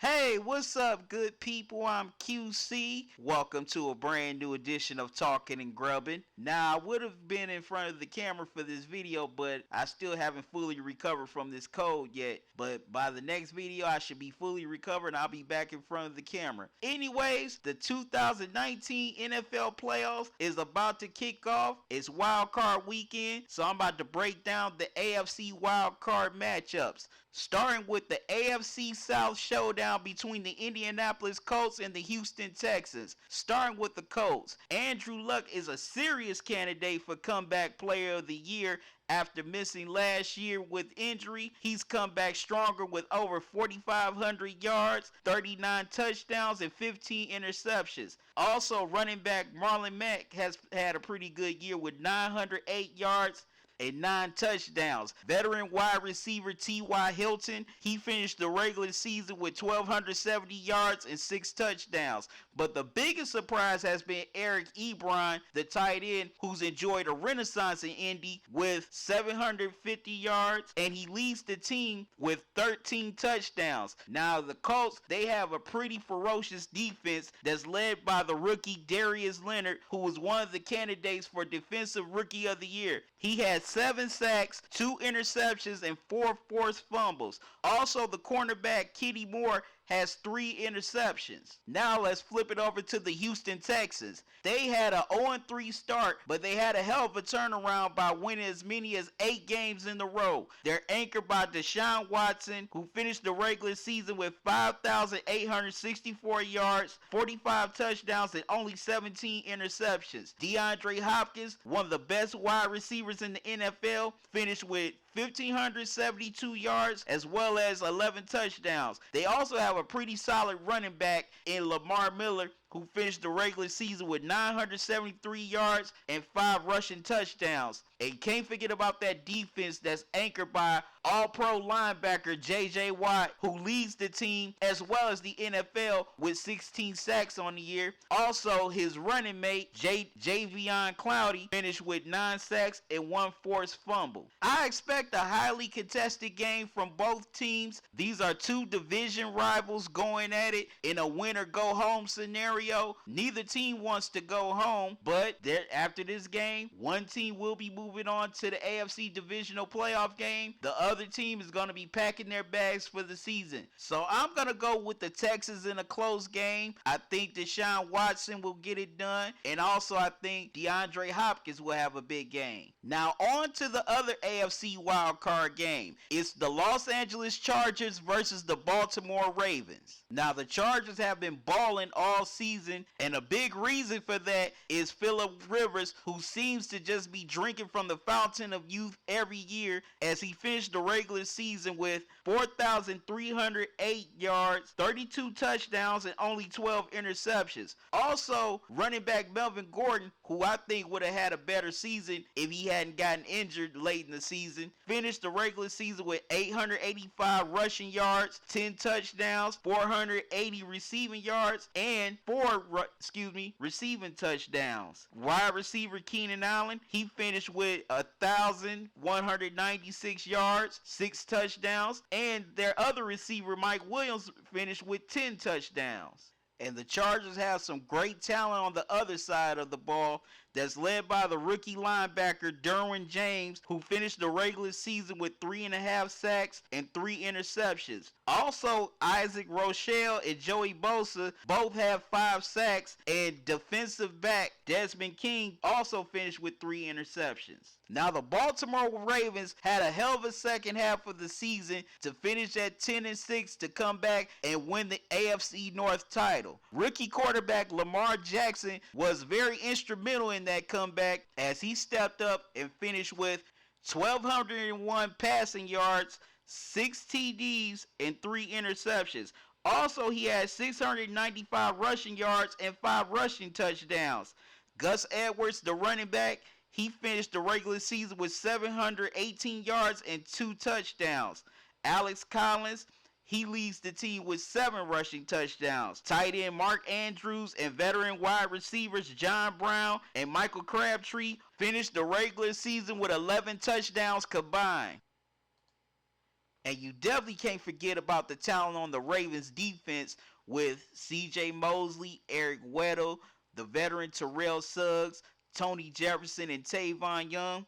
Hey, what's up, good people? I'm QC. Welcome to a brand new edition of Talkin and Grubbin. Now, I would have been in front of the camera for this video, but I still haven't fully recovered from this cold yet. But by the next video, I should be fully recovered and I'll be back in front of the camera. Anyways, the 2019 NFL playoffs is about to kick off. It's wild card weekend, so I'm about to break down the AFC wild card matchups. Starting with the AFC South showdown between the Indianapolis Colts and the Houston Texans. Starting with the Colts, Andrew Luck is a serious candidate for comeback player of the year. After missing last year with injury, he's come back stronger with over 4,500 yards, 39 touchdowns, and 15 interceptions. Also, running back Marlon Mack has had a pretty good year with 908 yards and 9 touchdowns. Veteran wide receiver T.Y. Hilton, he finished the regular season with 1,270 yards and 6 touchdowns. But the biggest surprise has been Eric Ebron, the tight end, who's enjoyed a renaissance in Indy with 750 yards, and he leads the team with 13 touchdowns. Now, the Colts, they have a pretty ferocious defense that's led by the rookie Darius Leonard, who was one of the candidates for Defensive Rookie of the Year. He had 7 sacks, 2 interceptions, and 4 forced fumbles. Also, the cornerback Kenny Moore has 3 interceptions. Now let's flip it over to the Houston Texans. They had an 0-3 start, but they had a hell of a turnaround by winning as many as 8 games in a row. They're anchored by Deshaun Watson, who finished the regular season with 5,864 yards, 45 touchdowns, and only 17 interceptions. DeAndre Hopkins, one of the best wide receivers in the NFL, finished with 1,572 yards as well as 11 touchdowns. They also have a pretty solid running back in Lamar Miller, who finished the regular season with 973 yards and 5 rushing touchdowns. And can't forget about that defense that's anchored by All-Pro linebacker J.J. Watt, who leads the team as well as the NFL with 16 sacks on the year. Also, his running mate Javion Clowney finished with 9 sacks and 1 forced fumble. I expect a highly contested game from both teams. These are 2 division rivals going at it in a win-or-go-home scenario. Neither team wants to go home, but after this game, one team will be moving on to the AFC divisional playoff game. The other team is going to be packing their bags for the season. So I'm going to go with the Texans in a close game. I think Deshaun Watson will get it done, and also I think DeAndre Hopkins will have a big game. Now on to the other AFC wildcard game. It's the Los Angeles Chargers versus the Baltimore Ravens. Now the Chargers have been balling all season, and a big reason for that is Phillip Rivers, who seems to just be drinking from the fountain of youth every year, as he finished the regular season with 4,308 yards, 32 touchdowns, and only 12 interceptions. Also, running back Melvin Gordon, who I think would have had a better season if he hadn't gotten injured late in the season, finished the regular season with 885 rushing yards, 10 touchdowns, 480 receiving yards, and 4 receiving touchdowns. Wide receiver Keenan Allen, he finished with 1,196 yards, 6 touchdowns, and their other receiver Mike Williams finished with 10 touchdowns. And the Chargers have some great talent on the other side of the ball that's led by the rookie linebacker Derwin James, who finished the regular season with 3.5 sacks and 3 interceptions. Also, Isaac Rochelle and Joey Bosa both have 5 sacks, and defensive back Desmond King also finished with 3 interceptions. Now the Baltimore Ravens had a hell of a second half of the season to finish at 10-6 to come back and win the AFC North title. Rookie quarterback Lamar Jackson was very instrumental in that comeback, as he stepped up and finished with 1,201 passing yards, 6 TDs, and 3 interceptions. Also, he had 695 rushing yards and 5 rushing touchdowns. Gus Edwards, the running back, he finished the regular season with 718 yards and 2 touchdowns. Alex Collins, he leads the team with 7 rushing touchdowns. Tight end Mark Andrews and veteran wide receivers John Brown and Michael Crabtree finished the regular season with 11 touchdowns combined. And you definitely can't forget about the talent on the Ravens defense with C.J. Mosley, Eric Weddle, the veteran Terrell Suggs, Tony Jefferson, and Tavon Young.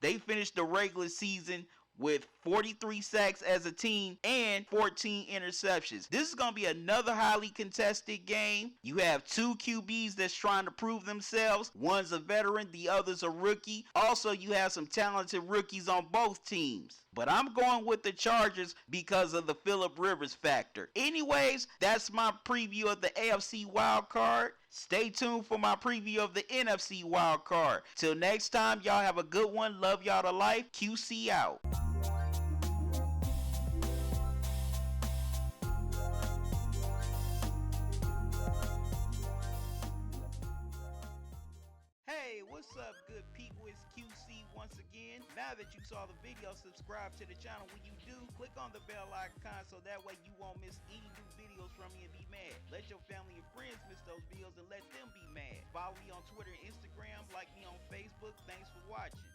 They finished the regular season with 43 sacks as a team and 14 interceptions. This is going to be another highly contested game. You have two QBs that's trying to prove themselves. One's a veteran, the other's a rookie. Also, you have some talented rookies on both teams. But I'm going with the Chargers because of the Phillip Rivers factor. Anyways, that's my preview of the AFC wild card. Stay tuned for my preview of the NFC wild card. Till next time, y'all have a good one. Love y'all to life. QC out. Hey, what's up, good people? It's QC once again. Now that you saw the video, subscribe to the channel. When you do, click on the bell icon so that way you won't miss any new videos from me and be mad. Let your family and friends miss those videos and let them be mad. Follow me on Twitter and Instagram. Like me on Facebook. Thanks for watching.